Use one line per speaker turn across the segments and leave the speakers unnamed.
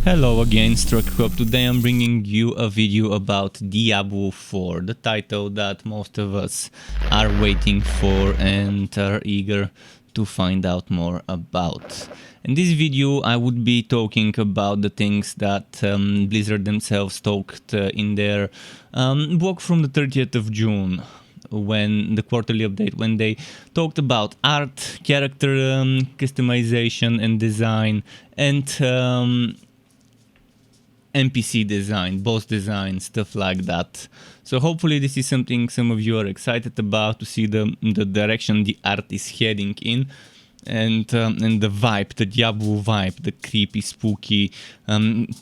Hello again, Struck. Today I'm bringing you a video about Diablo 4, the title that most of us are waiting for and are eager to find out more about. In this video I would be talking about the things that Blizzard themselves talked in their blog from the 30th of June. When the quarterly update, when they talked about art, character customization and design, and NPC design, boss design, stuff like that. So hopefully this is something some of you are excited about, to see the direction the art is heading in, and the vibe, the Diablo vibe, the creepy, spooky,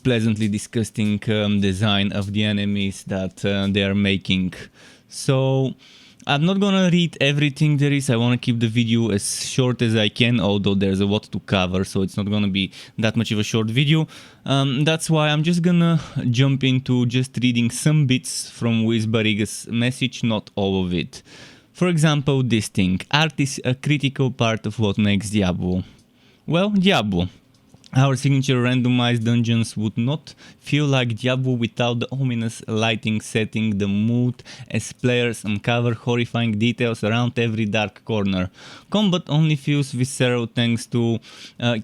pleasantly disgusting design of the enemies that they are making. So I'm not gonna read everything there is. I want to keep the video as short as I can, although there's a lot to cover, so it's not gonna be that much of a short video. That's why I'm just gonna jump into just reading some bits from Barriga's message, not all of it. For example, this thing: art is a critical part of what makes Diablo. Well, Diablo. Our signature randomized dungeons would not feel like Diablo without the ominous lighting setting the mood as players uncover horrifying details around every dark corner. Combat only feels visceral thanks to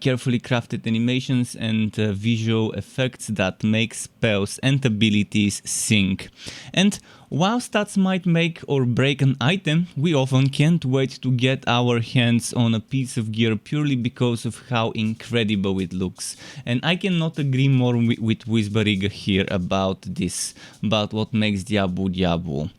carefully crafted animations and visual effects that make spells and abilities sync. And while stats might make or break an item, we often can't wait to get our hands on a piece of gear purely because of how incredible it looks. And I cannot agree more with Barriga here about this, about what makes Diablo Diablo.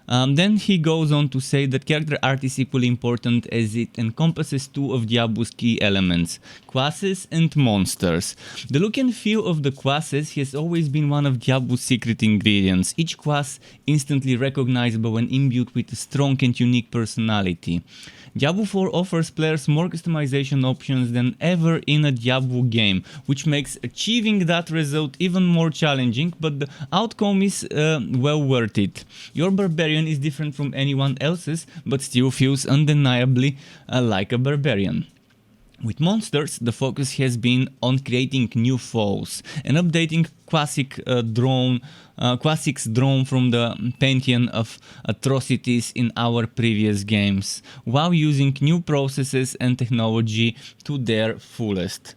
Then he goes on to say that character art is equally important as it encompasses two of Diablo's key elements: classes and monsters. The look and feel of the classes has always been one of Diablo's secret ingredients, each class instantly recognizable and imbued with a strong and unique personality. Diablo 4 offers players more customization options than ever in a Diablo game, which makes achieving that result even more challenging, but the outcome is well worth it. Your barbarian is different from anyone else's, but still feels undeniably like a barbarian. With monsters, the focus has been on creating new foes and updating classics drawn from the pantheon of atrocities in our previous games, while using new processes and technology to their fullest.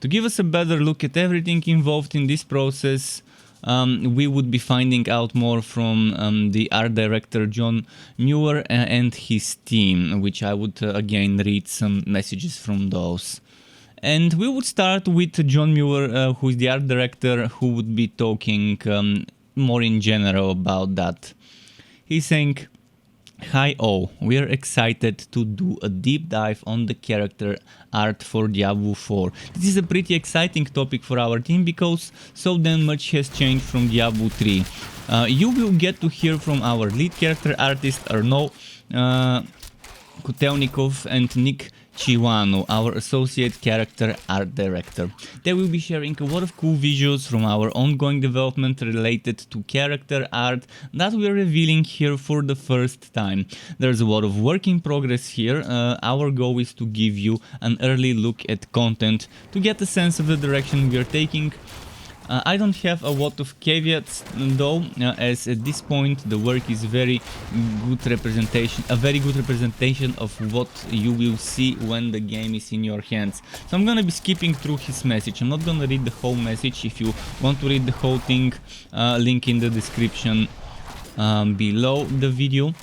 To give us a better look at everything involved in this process, we would be finding out more from the art director John Muir and his team, which I would again read some messages from those. And we would start with John Muir, who is the art director, who would be talking more in general about that. He's saying, "Hi all, we are excited to do a deep dive on the character art for Diablo 4. This is a pretty exciting topic for our team because so damn much has changed from Diablo 3. You will get to hear from our lead character artist Arnaud Kutelnikov and Nick Chiwano, our associate character art director. They will be sharing a lot of cool visuals from our ongoing development related to character art that we are revealing here for the first time. There's a lot of work in progress here. Our goal is to give you an early look at content to get a sense of the direction we are taking. I don't have a lot of caveats though, as at this point the work is a very good representation of what you will see when the game is in your hands. So I'm gonna be skipping through his message. I'm not gonna read the whole message. If you want to read the whole thing, link in the description below the video.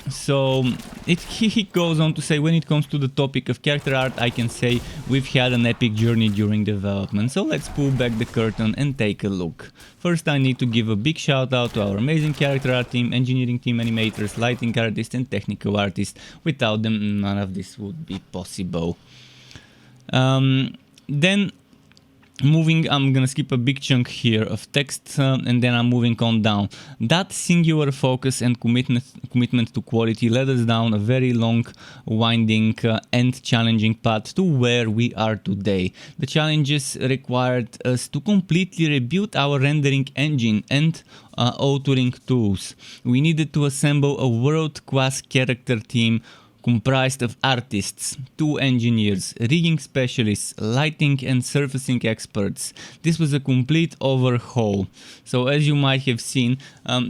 So he goes on to say, when it comes to the topic of character art, I can say we've had an epic journey during development, so let's pull back the curtain and take a look. First, I need to give a big shout out to our amazing character art team, engineering team, animators, lighting artists and technical artists. Without them, none of this would be possible. Then I'm gonna skip a big chunk here of text, and then I'm moving on down. That singular focus and commitment to quality led us down a very long, winding and challenging path to where we are today. The challenges required us to completely rebuild our rendering engine and authoring tools. We needed to assemble a world-class character team comprised of artists, 2 engineers, rigging specialists, lighting and surfacing experts. This was a complete overhaul. So as you might have seen,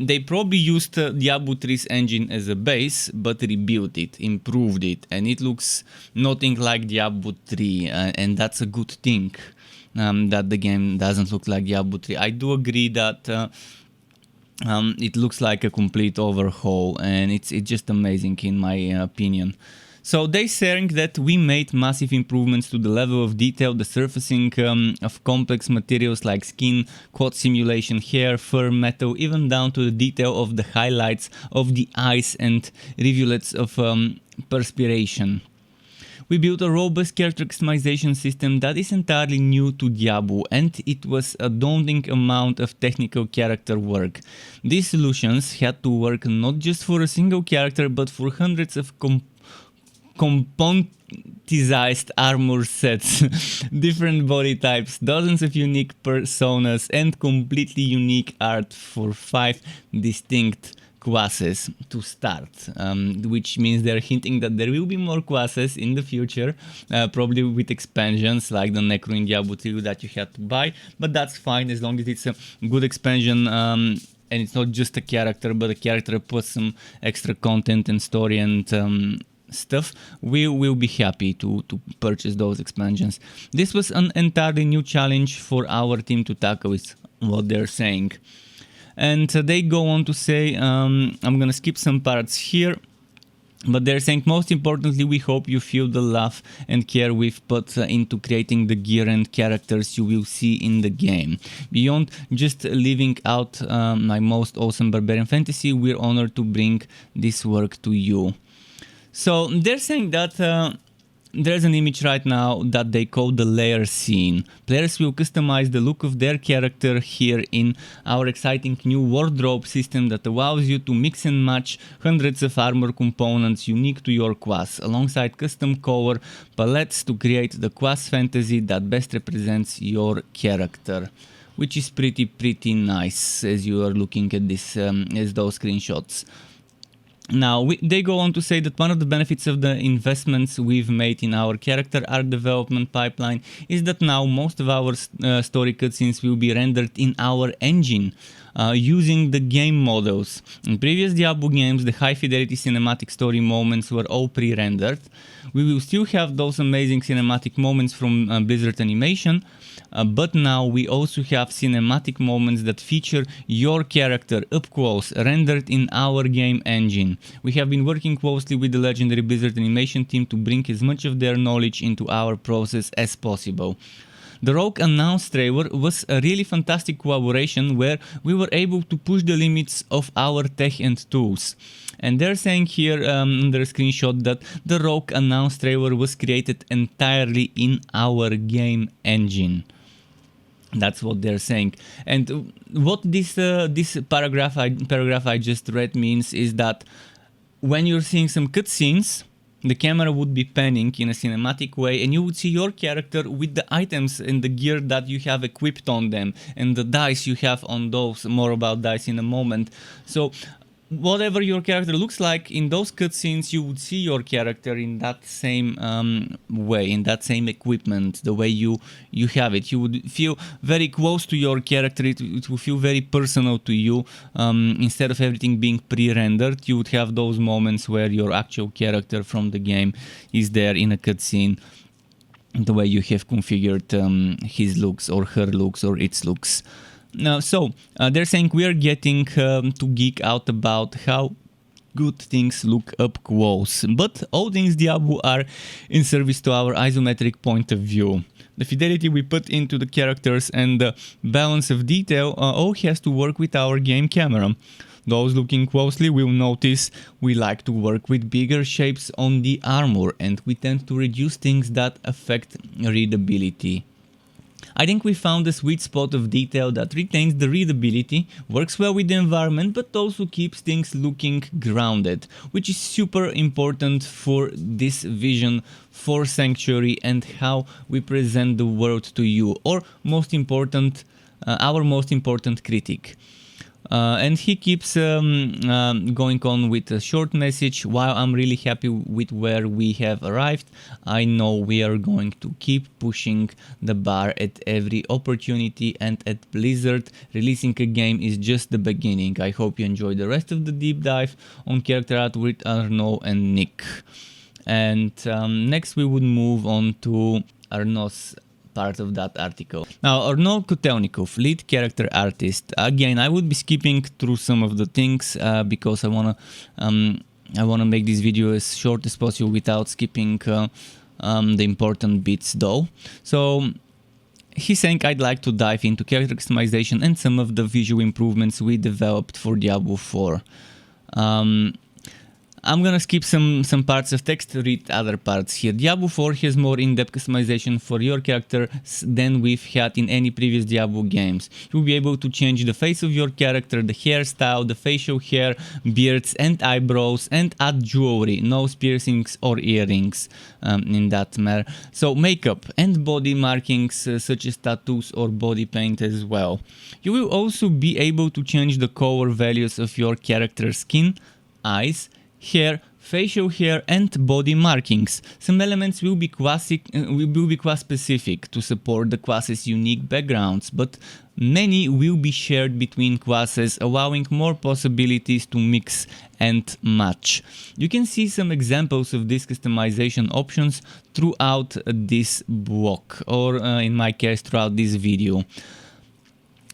they probably used Diablo 3's engine as a base, but rebuilt it, improved it, and it looks nothing like Diablo 3, and that's a good thing, that the game doesn't look like Diablo 3. I do agree that it looks like a complete overhaul, and it's just amazing in my opinion. So they saying that we made massive improvements to the level of detail, the surfacing of complex materials like skin, quad simulation, hair, fur, metal, even down to the detail of the highlights of the eyes and rivulets of perspiration. We built a robust character customization system that is entirely new to Diablo, and it was a daunting amount of technical character work. These solutions had to work not just for a single character, but for hundreds of componentized armor sets, different body types, dozens of unique personas, and completely unique art for 5 distinct classes to start, which means they're hinting that there will be more classes in the future, probably with expansions like the Necro in Diablo 2 that you had to buy, but that's fine as long as it's a good expansion, and it's not just a character, but a character plus some extra content and story and stuff. We will be happy to purchase those expansions. This was an entirely new challenge for our team to tackle, is what they're saying. And they go on to say, I'm gonna skip some parts here, but they're saying, most importantly, we hope you feel the love and care we've put into creating the gear and characters you will see in the game. Beyond just living out my most awesome barbarian fantasy, we're honored to bring this work to you. So they're saying that there's an image right now that they call the Lair scene. Players will customize the look of their character here in our exciting new wardrobe system that allows you to mix and match hundreds of armor components unique to your class, alongside custom color palettes to create the class fantasy that best represents your character. Which is pretty nice as you are looking at this, as those screenshots. Now, they go on to say that one of the benefits of the investments we've made in our character art development pipeline is that now most of our story cutscenes will be rendered in our engine, using the game models. In previous Diablo games, the high fidelity cinematic story moments were all pre-rendered. We will still have those amazing cinematic moments from Blizzard Animation, but now we also have cinematic moments that feature your character up close, rendered in our game engine. We have been working closely with the legendary Blizzard Animation team to bring as much of their knowledge into our process as possible. The Rogue Announce trailer was a really fantastic collaboration where we were able to push the limits of our tech and tools. And they're saying here in their screenshot that the Rogue Announce trailer was created entirely in our game engine. That's what they're saying. And what this paragraph I just read means is that when you're seeing some cutscenes, the camera would be panning in a cinematic way, and you would see your character with the items and the gear that you have equipped on them and the dice you have on those. More about dice in a moment. So whatever your character looks like in those cutscenes, you would see your character in that same way, in that same equipment, the way you have it. You would feel very close to your character. It will feel very personal to you. Instead of everything being pre-rendered, you would have those moments where your actual character from the game is there in a cutscene, the way you have configured his looks or her looks or its looks. So they're saying we are getting to geek out about how good things look up close, but all things Diablo are in service to our isometric point of view. The fidelity we put into the characters and the balance of detail all has to work with our game camera. Those looking closely will notice we like to work with bigger shapes on the armor, and we tend to reduce things that affect readability. I think we found a sweet spot of detail that retains the readability, works well with the environment, but also keeps things looking grounded, which is super important for this vision for Sanctuary and how we present the world to you, or most important, our most important critic. And he keeps going on with a short message. While I'm really happy with where we have arrived, I know we are going to keep pushing the bar at every opportunity, and at Blizzard, releasing a game is just the beginning. I hope you enjoy the rest of the deep dive on character art with Arnaud and Nick. And next we would move on to Arnaud's part of that article. Now, Arnaud Kotelnikov, lead character artist. Again, I would be skipping through some of the things because I wanna make this video as short as possible without skipping the important bits though. So he's saying, I'd like to dive into character customization and some of the visual improvements we developed for Diablo IV. I'm gonna skip some parts of text to read other parts here. Diablo 4 has more in-depth customization for your character than we've had in any previous Diablo games. You'll be able to change the face of your character, the hairstyle, the facial hair, beards and eyebrows, and add jewelry, nose piercings or earrings in that matter. So makeup and body markings such as tattoos or body paint as well. You will also be able to change the color values of your character's skin, eyes, hair, facial hair and body markings. Some elements will be class specific to support the class's unique backgrounds, but many will be shared between classes, allowing more possibilities to mix and match. You can see some examples of these customization options throughout this blog, or in my case throughout this video.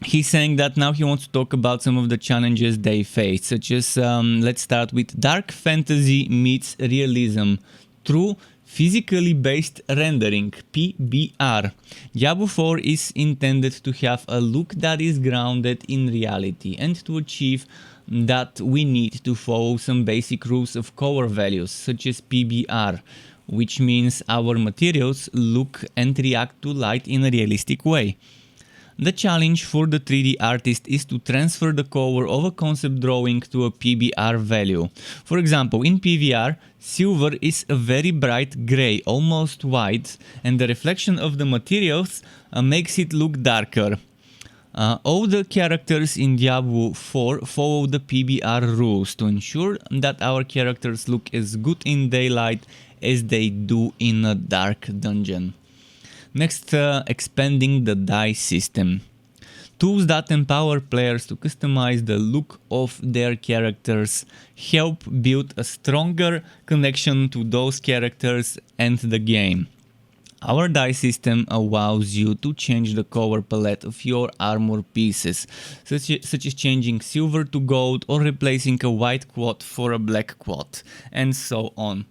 He's saying that now he wants to talk about some of the challenges they face, such as, let's start with dark fantasy meets realism through physically based rendering, PBR. Diablo 4 is intended to have a look that is grounded in reality, and to achieve that we need to follow some basic rules of color values, such as PBR, which means our materials look and react to light in a realistic way. The challenge for the 3D artist is to transfer the color of a concept drawing to a PBR value. For example, in PBR, silver is a very bright grey, almost white, and the reflection of the materials makes it look darker. All the characters in Diablo 4 follow the PBR rules to ensure that our characters look as good in daylight as they do in a dark dungeon. Next, expanding the dye system. Tools that empower players to customize the look of their characters help build a stronger connection to those characters and the game. Our dye system allows you to change the color palette of your armor pieces, such as changing silver to gold or replacing a white quad for a black quad, and so on.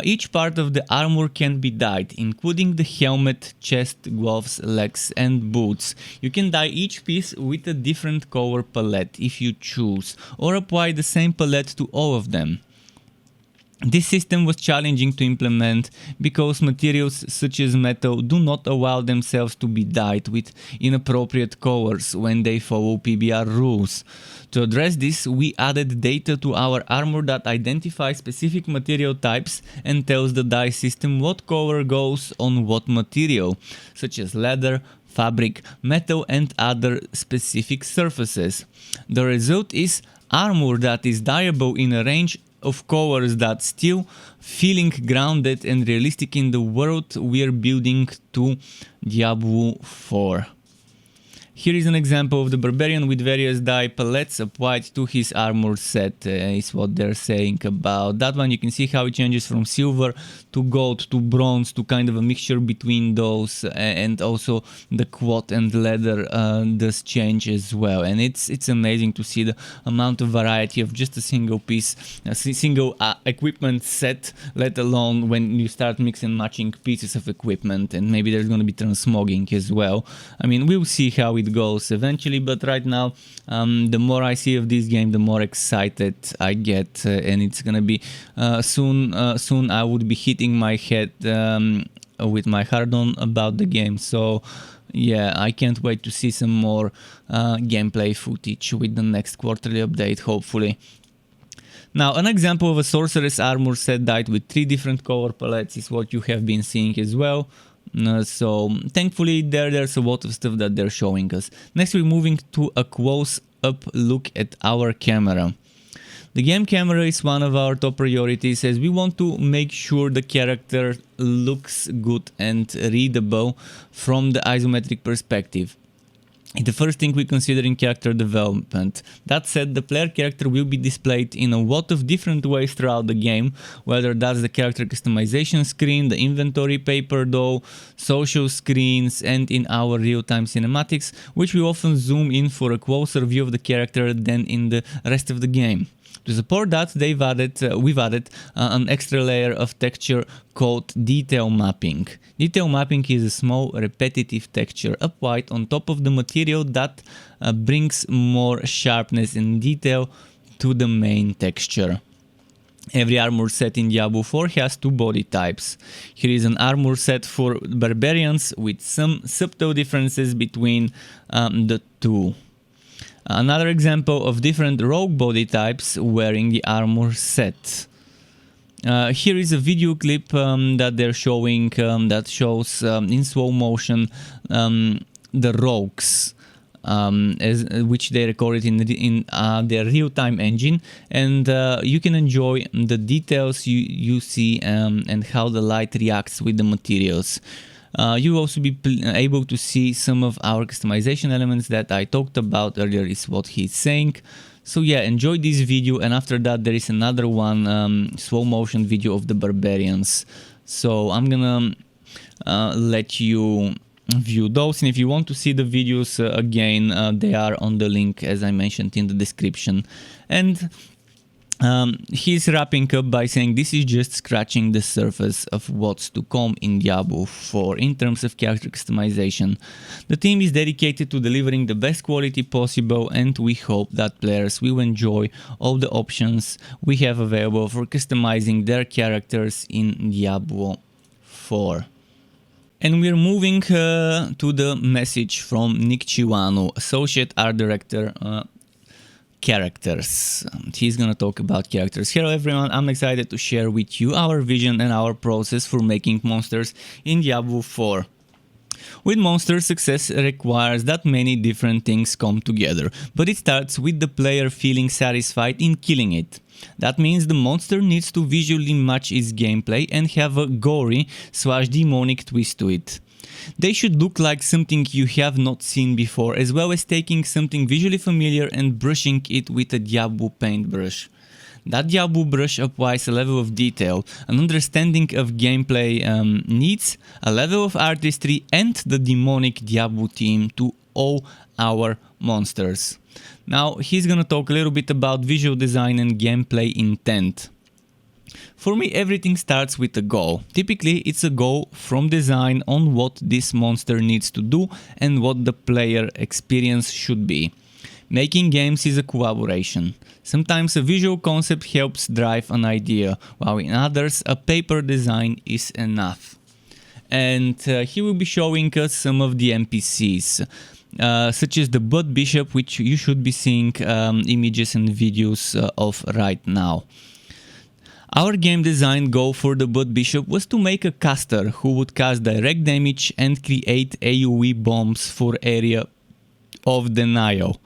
Each part of the armor can be dyed, including the helmet, chest, gloves, legs and boots. You can dye each piece with a different color palette if you choose, or apply the same palette to all of them. This system was challenging to implement because materials such as metal do not allow themselves to be dyed with inappropriate colors when they follow PBR rules. To address this, we added data to our armor that identifies specific material types and tells the dye system what color goes on what material, such as leather, fabric, metal and other specific surfaces. The result is armor that is dyeable in a range of colors that still feeling grounded and realistic in the world we're building to Diablo 4. Here is an example of the barbarian with various dye palettes applied to his armor set, is what they're saying about that one. You can see how it changes from silver to gold to bronze to kind of a mixture between those, and also the quad and leather does change as well. And it's amazing to see the amount of variety of just a single piece, a single equipment set, let alone when you start mixing and matching pieces of equipment, and maybe there's going to be transmogging as well. I mean, we'll see how it goes eventually, but right now the more I see of this game, the more excited I get, and it's gonna be soon I would be hitting my head with my hard on about the game. So yeah, I can't wait to see some more gameplay footage with the next quarterly update, hopefully. Now, an example of a sorceress armor set dyed with 3 different color palettes is what you have been seeing as well. So thankfully there's a lot of stuff that they're showing us. Next we're moving to a close up look at our camera. The game camera is one of our top priorities as we want to make sure the character looks good and readable from the isometric perspective. It's the first thing we consider in character development. That said, the player character will be displayed in a lot of different ways throughout the game, whether that's the character customization screen, the inventory paper though, social screens, and in our real-time cinematics, which we often zoom in for a closer view of the character than in the rest of the game. To support that, we've added an extra layer of texture called detail mapping. Detail mapping is a small repetitive texture applied on top of the material that brings more sharpness and detail to the main texture. Every armor set in Diablo IV has two body types. Here is an armor set for barbarians with some subtle differences between the two. Another example of different rogue body types wearing the armor set. Here is a video clip that they're showing that shows in slow motion the rogues, which they recorded in their real-time engine, and you can enjoy the details you see and how the light reacts with the materials. You will also be able to see some of our customization elements that I talked about earlier, is what he's saying. So yeah, enjoy this video, and after that there is another one, slow motion video of the barbarians. So I'm gonna let you view those, and if you want to see the videos again, they are on the link as I mentioned in the description. And he's wrapping up by saying this is just scratching the surface of what's to come in Diablo IV in terms of character customization. The team is dedicated to delivering the best quality possible, and we hope that players will enjoy all the options we have available for customizing their characters in Diablo IV. And we're moving to the message from Nick Chiwanu, Associate Art Director, characters. He's gonna talk about characters. Hello everyone, I'm excited to share with you our vision and our process for making monsters in Diablo IV. With monsters, success requires that many different things come together, but it starts with the player feeling satisfied in killing it. That means the monster needs to visually match its gameplay and have a gory/demonic twist to it. They should look like something you have not seen before, as well as taking something visually familiar and brushing it with a Diablo paintbrush. That Diablo brush applies a level of detail, an understanding of gameplay needs, a level of artistry, and the demonic Diablo theme to all our monsters. Now he's gonna talk a little bit about visual design and gameplay intent. For me, everything starts with a goal. Typically, it's a goal from design on what this monster needs to do and what the player experience should be. Making games is a collaboration. Sometimes a visual concept helps drive an idea, while in others, a paper design is enough. And he will be showing us some of the NPCs. Such as the Blood Bishop, which you should be seeing images and videos of right now. Our game design goal for the Blood Bishop was to make a caster who would cast direct damage and create AoE bombs for area of denial.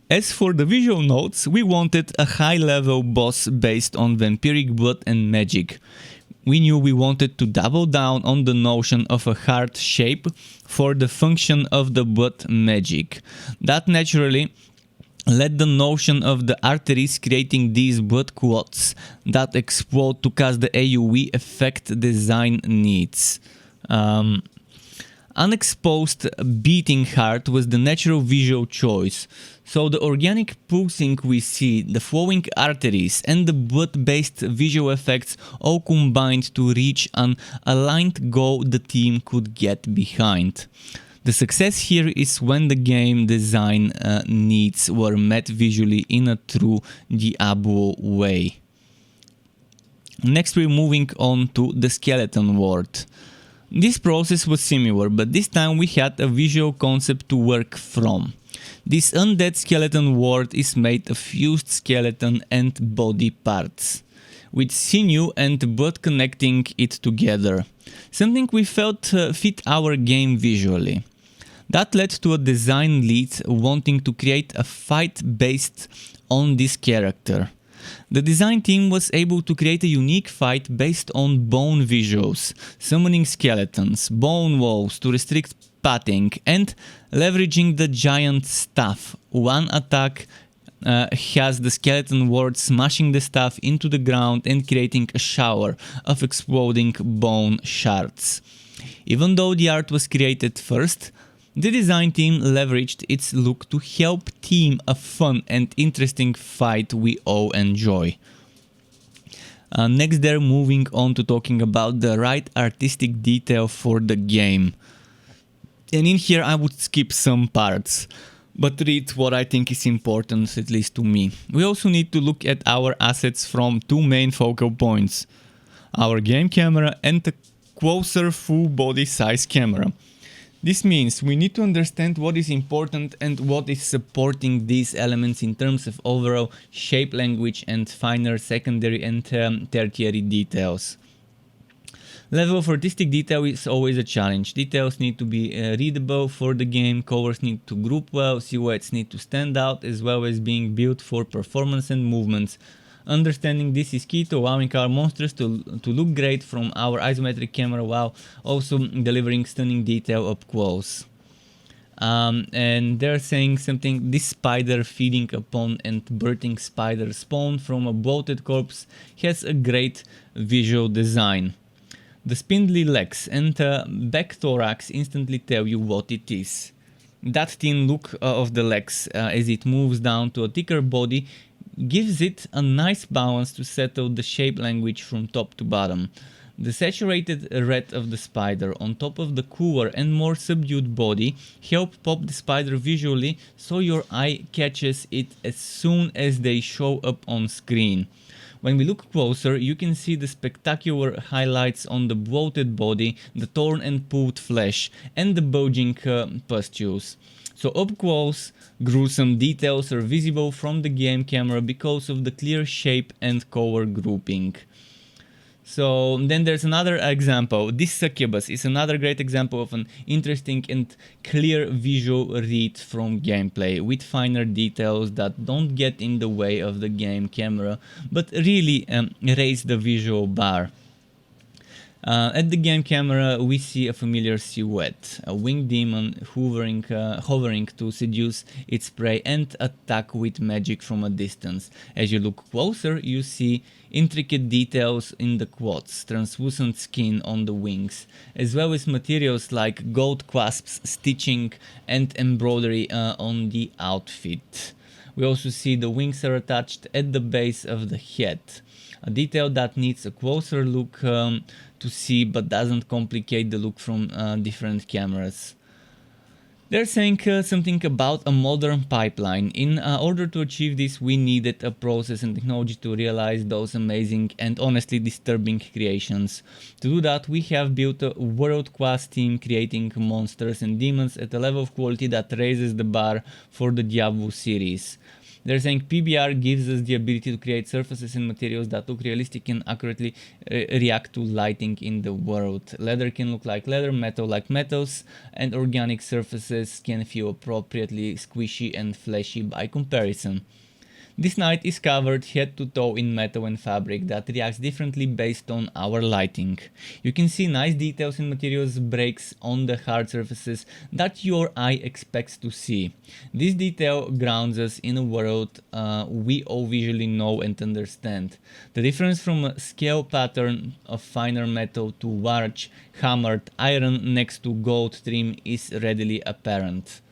As for the visual notes, we wanted a high-level boss based on vampiric blood and magic. We knew we wanted to double down on the notion of a heart shape for the function of the blood magic. That naturally led the notion of the arteries creating these blood clots that explode to cast the AoE effect design needs. Unexposed beating heart was the natural visual choice. So the organic pulsing we see, the flowing arteries and the blood-based visual effects all combined to reach an aligned goal the team could get behind. The success here is when the game design needs were met visually in a true Diablo way. Next we're moving on to the skeleton world. This process was similar, but this time we had a visual concept to work from. This undead skeleton world is made of fused skeleton and body parts, with sinew and blood connecting it together. Something we felt fit our game visually. That led to a design lead wanting to create a fight based on this character. The design team was able to create a unique fight based on bone visuals, summoning skeletons, bone walls to restrict pathing, and leveraging the giant staff. One attack has the skeleton ward smashing the staff into the ground and creating a shower of exploding bone shards. Even though the art was created first, the design team leveraged its look to help team a fun and interesting fight we all enjoy. Next they're moving on to talking about the right artistic detail for the game. And in here I would skip some parts, but read what I think is important, at least to me. We also need to look at our assets from two main focal points: our game camera and a closer full body size camera. This means we need to understand what is important and what is supporting these elements in terms of overall shape language and finer secondary and tertiary details. Level of artistic detail is always a challenge. Details need to be readable for the game, colors need to group well, silhouettes need to stand out, as well as being built for performance and movements. Understanding this is key to allowing our monsters to look great from our isometric camera while also delivering stunning detail up close. And they're saying something: this spider feeding upon and birthing spider spawn from a bloated corpse has a great visual design. The spindly legs and back thorax instantly tell you what it is. That thin look of the legs as it moves down to a thicker body gives it a nice balance to settle the shape language from top to bottom. The saturated red of the spider on top of the cooler and more subdued body help pop the spider visually so your eye catches it as soon as they show up on screen. When we look closer, you can see the spectacular highlights on the bloated body, the torn and pulled flesh, and the bulging pustules. So up close, gruesome details are visible from the game camera because of the clear shape and color grouping. So then there's another example. This succubus is another great example of an interesting and clear visual read from gameplay, with finer details that don't get in the way of the game camera, but really raise the visual bar. At the game camera we see a familiar silhouette, a winged demon hovering to seduce its prey and attack with magic from a distance. As you look closer, you see intricate details in the quads, translucent skin on the wings, as well as materials like gold clasps, stitching and embroidery on the outfit. We also see the wings are attached at the base of the head, a detail that needs a closer look to see but doesn't complicate the look from different cameras. They're saying something about a modern pipeline. In order to achieve this, we needed a process and technology to realize those amazing and honestly disturbing creations. To do that, we have built a world-class team creating monsters and demons at a level of quality that raises the bar for the Diablo series. They're saying PBR gives us the ability to create surfaces and materials that look realistic and accurately react to lighting in the world. Leather can look like leather, metal like metals, and organic surfaces can feel appropriately squishy and fleshy by comparison. This knight is covered head to toe in metal and fabric that reacts differently based on our lighting. You can see nice details in materials breaks on the hard surfaces that your eye expects to see. This detail grounds us in a world we all visually know and understand. The difference from a scale pattern of finer metal to large hammered iron next to gold trim is readily apparent.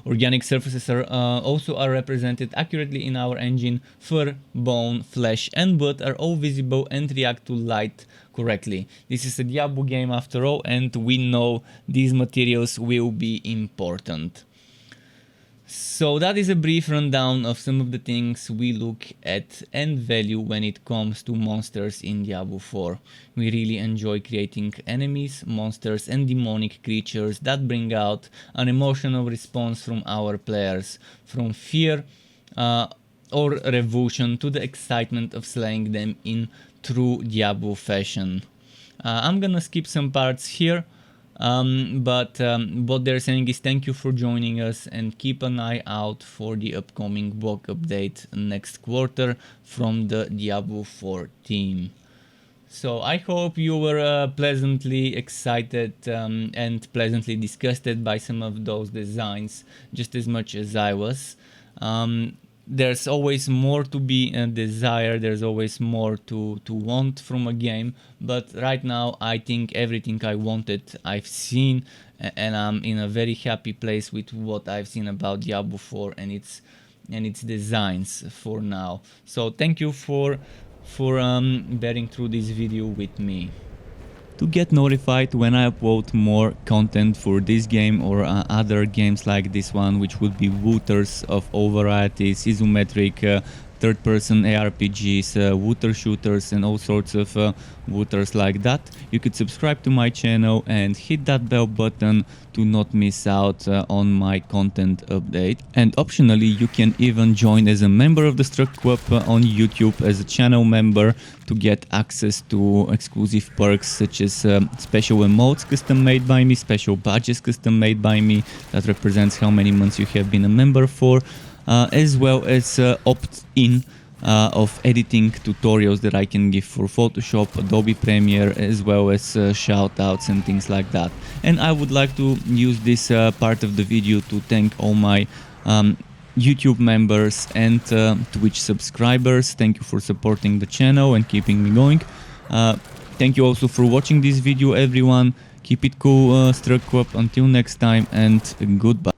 Organic surfaces are also represented accurately in our engine. Fur, bone, flesh and blood are all visible and react to light correctly. This is a Diablo game after all, and we know these materials will be important. So that is a brief rundown of some of the things we look at and value when it comes to monsters in Diablo 4. We really enjoy creating enemies, monsters and demonic creatures that bring out an emotional response from our players, from fear or revulsion to the excitement of slaying them in true Diablo fashion. I'm gonna skip some parts here. But what they're saying is thank you for joining us and keep an eye out for the upcoming bug update next quarter from the Diablo 4 team. So I hope you were pleasantly excited and pleasantly disgusted by some of those designs, just as much as I was. There's always more to be desired, there's always more to want from a game, but right now I think everything I wanted I've seen, and I'm in a very happy place with what I've seen about Diablo 4 and its designs for now. So thank you for bearing through this video with me. To get notified when I upload more content for this game or other games like this one, which would be wooters of all varieties, isometric, third-person ARPGs, wooter shooters and all sorts of wooters like that, you could subscribe to my channel and hit that bell button to not miss out on my content update. And optionally, you can even join as a member of the Struck Club on YouTube as a channel member to get access to exclusive perks such as special emotes custom made by me, special badges custom made by me that represents how many months you have been a member for, as well as opt-in of editing tutorials that I can give for Photoshop, Adobe Premiere, as well as shoutouts and things like that. And I would like to use this part of the video to thank all my YouTube members and Twitch subscribers. Thank you for supporting the channel and keeping me going. Thank you also for watching this video, everyone. Keep it cool, Struck Club. Until next time, and goodbye.